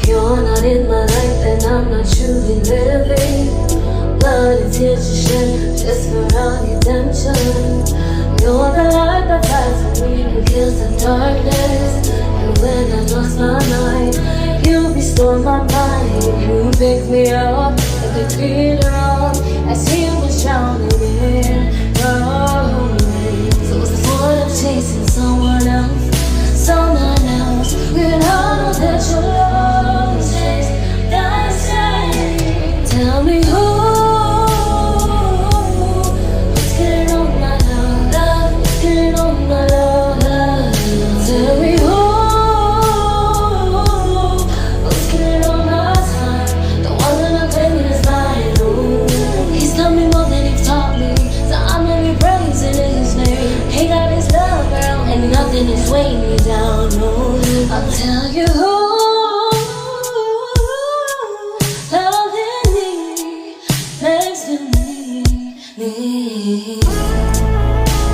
You're not in my life and I'm not truly living. Blood and tears you shed just for our redemption. You're the light that fights for me and kills the darkness. And when I lost my mind, you restored my mind. You picked me up like a creator as he was drowning in rain. So what's the point of chasing someone else? Someone else. When I know that your love is the same. Tell me who's getting on my love, who's getting on my love. Tell me who's getting on my time. The one that I'm claiming is mine. Ooh, he's taught me more than he's taught me, so I'm gonna be praising his name. He got his love, girl, and nothing is weighing me down. No, I'll tell you who.